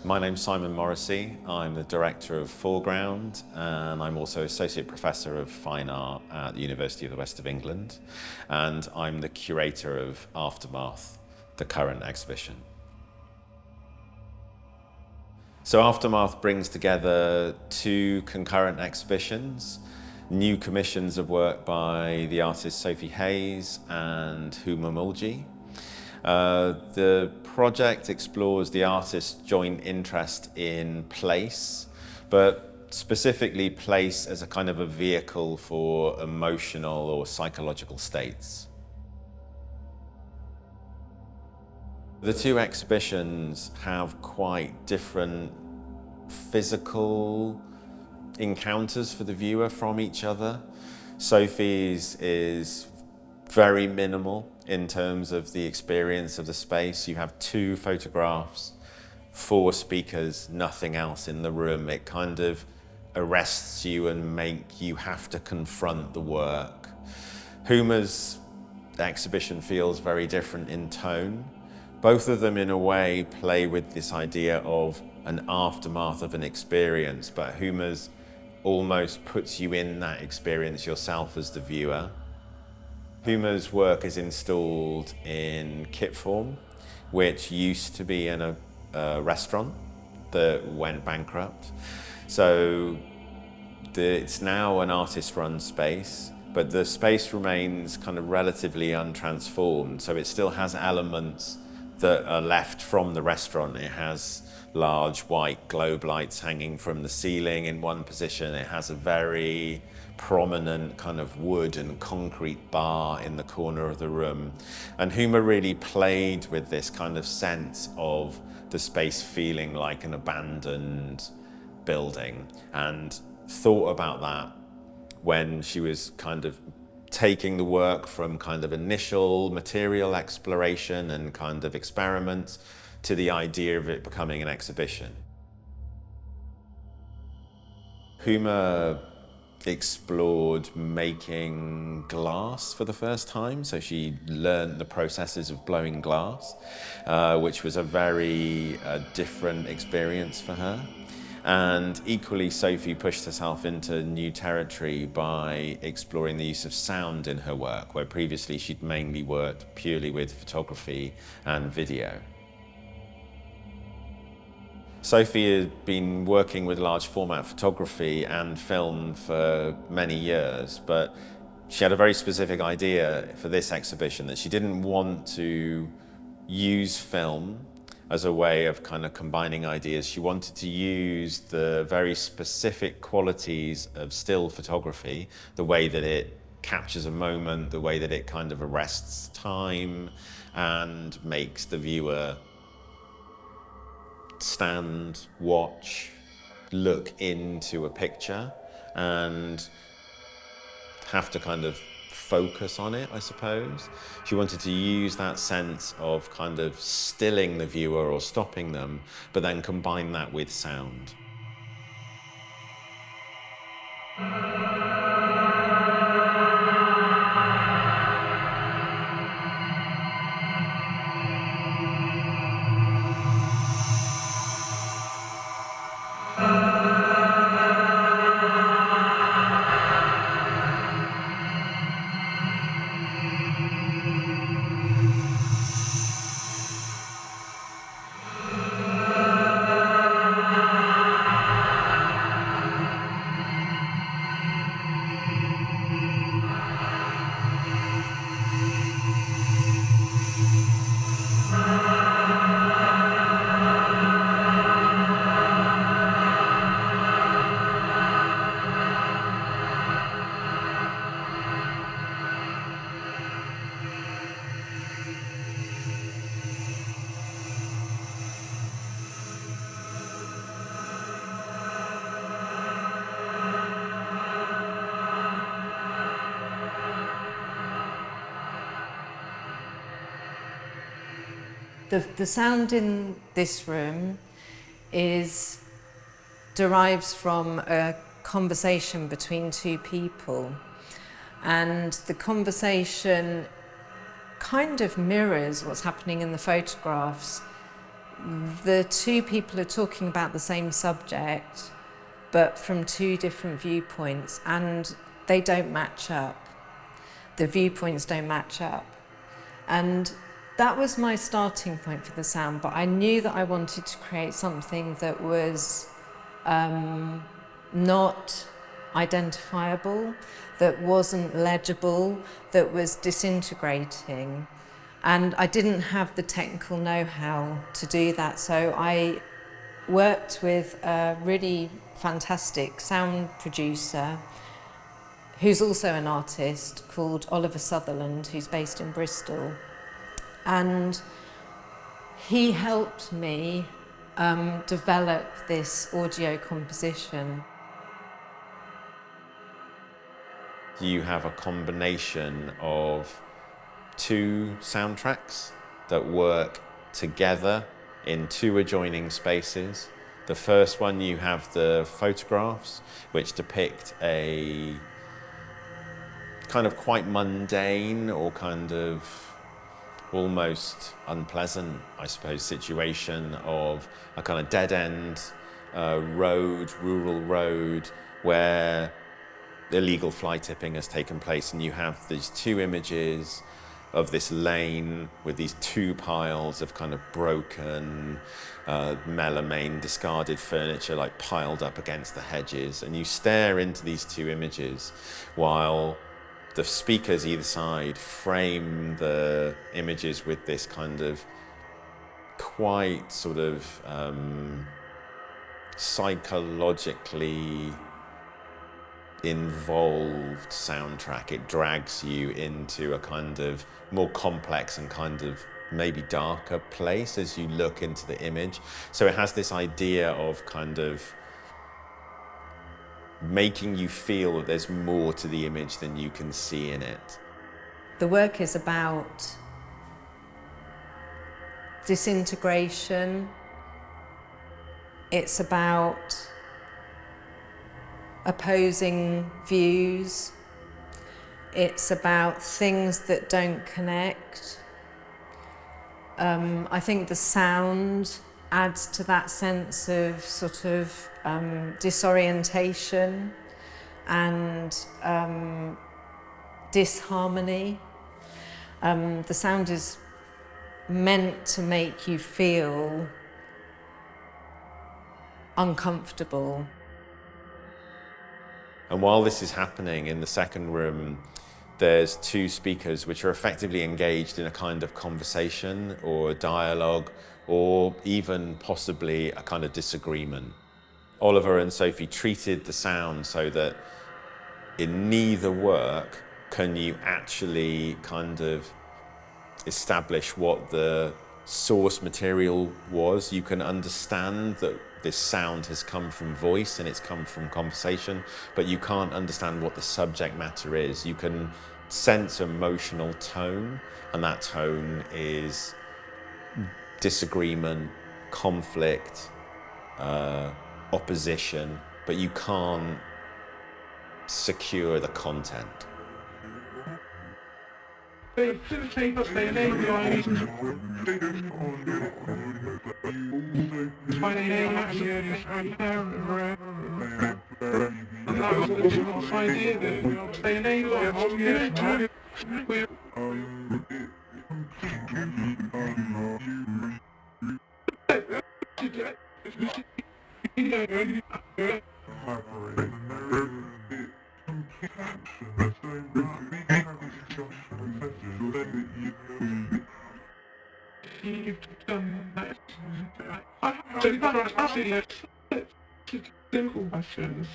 My name's Simon Morrissey. I'm the director of Foreground, and I'm also Associate Professor of Fine Art at the University of the West of England. And I'm the curator of Aftermath, the current exhibition. So Aftermath brings together two concurrent exhibitions, new commissions of work by the artists Sophie and Huma Mulji. The project explores the artist's joint interest in place, but specifically place as a kind of a vehicle for emotional or psychological states. The two exhibitions have quite different physical encounters for the viewer from each other. Sophie's is very minimal in terms of the experience of the space. You have two photographs, four speakers, nothing else in the room. It kind of arrests you and make you have to confront the work. Huma's exhibition feels very different in tone. Both of them in a way play with this idea of an aftermath of an experience, but Huma's almost puts you in that experience yourself as the viewer. Huma's work is installed in kit form, which used to be in a restaurant that went bankrupt. So it's now an artist-run space, but the space remains kind of relatively untransformed. So it still has elements that are left from the restaurant. It has large white globe lights hanging from the ceiling in one position. It has a very prominent kind of wood and concrete bar in the corner of the room. And Huma really played with this kind of sense of the space feeling like an abandoned building, and thought about that when she was kind of taking the work from kind of initial material exploration and kind of experiments to the idea of it becoming an exhibition. Huma explored making glass for the first time. So she learned the processes of blowing glass, which was a very different experience for her. And equally, Sophie pushed herself into new territory by exploring the use of sound in her work, where previously she'd mainly worked purely with photography and video. Sophie had been working with large format photography and film for many years, but she had a very specific idea for this exhibition, that she didn't want to use film as a way of kind of combining ideas. She wanted to use the very specific qualities of still photography, the way that it captures a moment, the way that it kind of arrests time and makes the viewer stand, watch, look into a picture and have to kind of focus on it, I suppose. She wanted to use that sense of kind of stilling the viewer or stopping them, but then combine that with sound. The sound in this room derives from a conversation between two people, and the conversation kind of mirrors what's happening in the photographs. the two people are talking about the same subject, but from two different viewpoints, and they don't match up. The viewpoints don't match up. And that was my starting point for the sound, but I knew that I wanted to create something that was not identifiable, that wasn't legible, that was disintegrating. And I didn't have the technical know-how to do that, so I worked with a really fantastic sound producer who's also an artist called Oliver Sutherland, who's based in Bristol. And he helped me develop this audio composition. You have a combination of two soundtracks that work together in two adjoining spaces. The first one, you have the photographs, which depict a kind of quite mundane or kind of almost unpleasant, I suppose, situation of a kind of dead-end road, rural road, where illegal fly tipping has taken place, and you have these two images of this lane with these two piles of kind of broken melamine, discarded furniture like piled up against the hedges, and you stare into these two images while the speakers either side frame the images with this kind of quite sort of psychologically involved soundtrack. It drags you into a kind of more complex and kind of maybe darker place as you look into the image. So it has this idea of kind of making you feel that there's more to the image than you can see in it. The work is about disintegration. It's about opposing views. It's about things that don't connect. I think the sound adds to that sense of sort of disorientation and disharmony. The sound is meant to make you feel uncomfortable. And while this is happening in the second room, there's two speakers which are effectively engaged in a kind of conversation or a dialogue, or even possibly a kind of disagreement. Oliver and Sophie treated the sound so that in neither work can you actually kind of establish what the source material was. You can understand that this sound has come from voice and it's come from conversation, but you can't understand what the subject matter is. You can sense emotional tone, and that tone is disagreement, conflict, opposition, but you can't secure the content. Simple questions.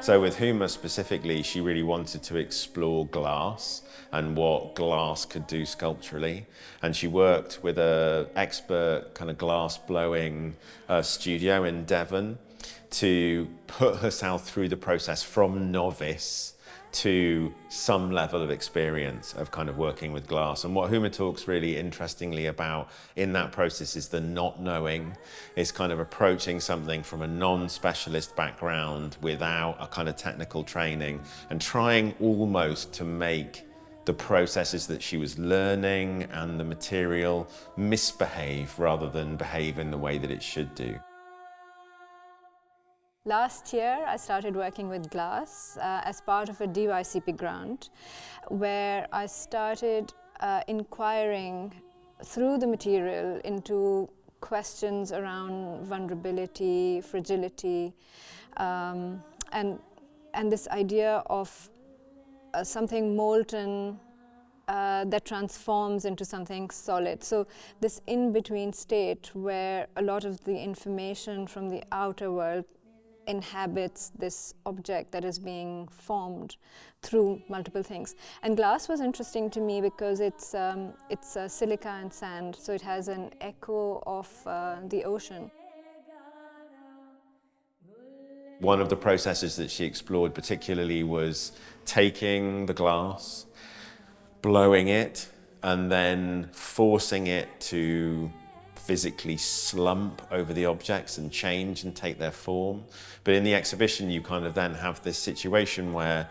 So with Huma specifically, she really wanted to explore glass and what glass could do sculpturally. And she worked with an expert kind of glass blowing studio in Devon to put herself through the process from novice to some level of experience of kind of working with glass. And what Huma talks really interestingly about in that process is the not knowing, is kind of approaching something from a non-specialist background without a kind of technical training and trying almost to make the processes that she was learning and the material misbehave rather than behave in the way that it should do. Last year, I started working with glass as part of a DYCP grant, where I started inquiring through the material into questions around vulnerability, fragility, and this idea of something molten that transforms into something solid. So this in-between state where a lot of the information from the outer world inhabits this object that is being formed through multiple things. And glass was interesting to me because it's silica and sand, so it has an echo of the ocean. One of the processes that she explored particularly was taking the glass, blowing it, and then forcing it to physically slump over the objects and change and take their form. But in the exhibition, you kind of then have this situation where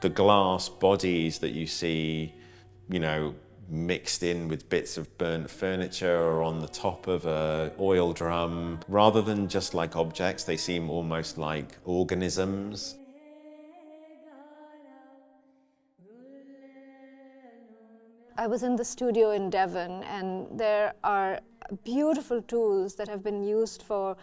the glass bodies that you see, you know, mixed in with bits of burnt furniture or on the top of an oil drum, rather than just like objects, they seem almost like organisms. I was in the studio in Devon, and there are beautiful tools that have been used for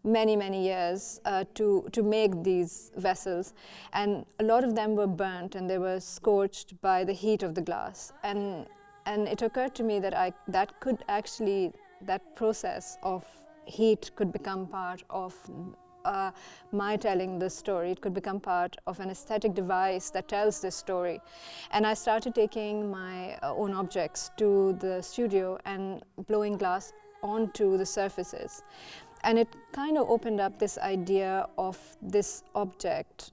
many, many years to make these vessels. And a lot of them were burnt and they were scorched by the heat of the glass. And it occurred to me that that process of heat could become part of my telling this story. It could become part of an aesthetic device that tells this story. And I started taking my own objects to the studio and blowing glass onto the surfaces. And it kind of opened up this idea of this object,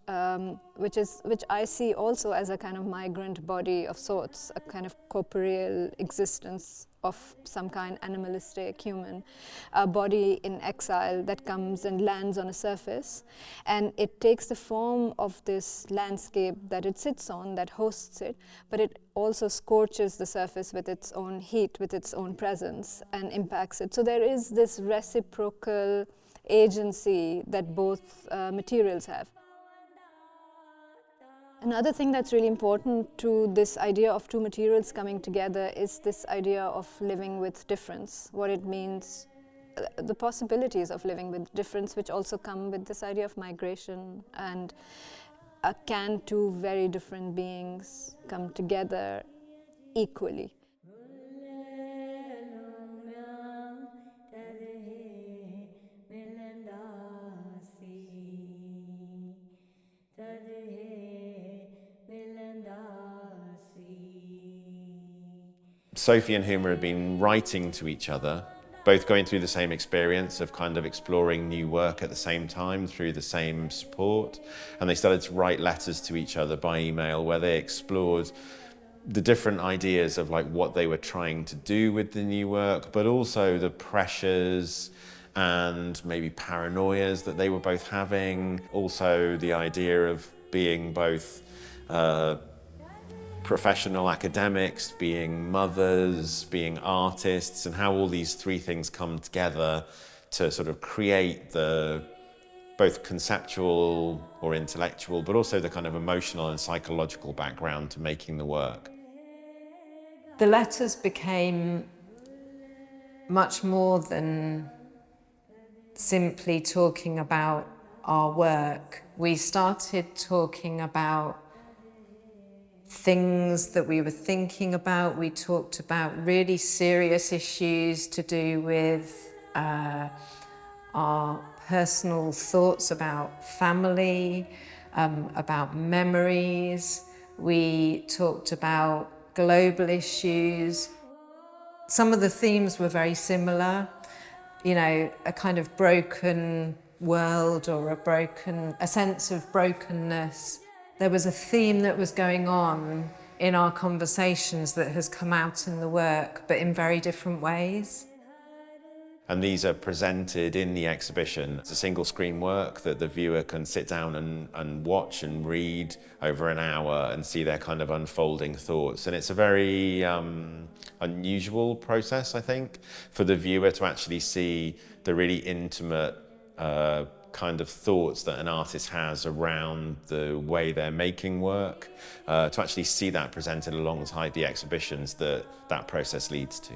which I see also as a kind of migrant body of sorts, a kind of corporeal existence of some kind, animalistic, human, a body in exile that comes and lands on a surface. And it takes the form of this landscape that it sits on, that hosts it, but it also scorches the surface with its own heat, with its own presence, and impacts it. So there is this reciprocal agency that both materials have. Another thing that's really important to this idea of two materials coming together is this idea of living with difference, what it means, the possibilities of living with difference, which also come with this idea of migration, and can two very different beings come together equally? Sophie and Huma had been writing to each other, both going through the same experience of kind of exploring new work at the same time through the same support. And they started to write letters to each other by email where they explored the different ideas of like what they were trying to do with the new work, but also the pressures and maybe paranoias that they were both having. Also the idea of being both professional academics, being mothers, being artists, and how all these three things come together to sort of create the both conceptual or intellectual, but also the kind of emotional and psychological background to making the work. The letters became much more than simply talking about our work. We started talking about things that we were thinking about. We talked about really serious issues to do with our personal thoughts about family, about memories. We talked about global issues. Some of the themes were very similar, you know, a kind of broken world or a sense of brokenness. There was a theme that was going on in our conversations that has come out in the work, but in very different ways. And these are presented in the exhibition. It's a single screen work that the viewer can sit down and watch and read over an hour and see their kind of unfolding thoughts. And it's a very unusual process, I think, for the viewer to actually see the really intimate kind of thoughts that an artist has around the way they're making work, to actually see that presented alongside the exhibitions that process leads to.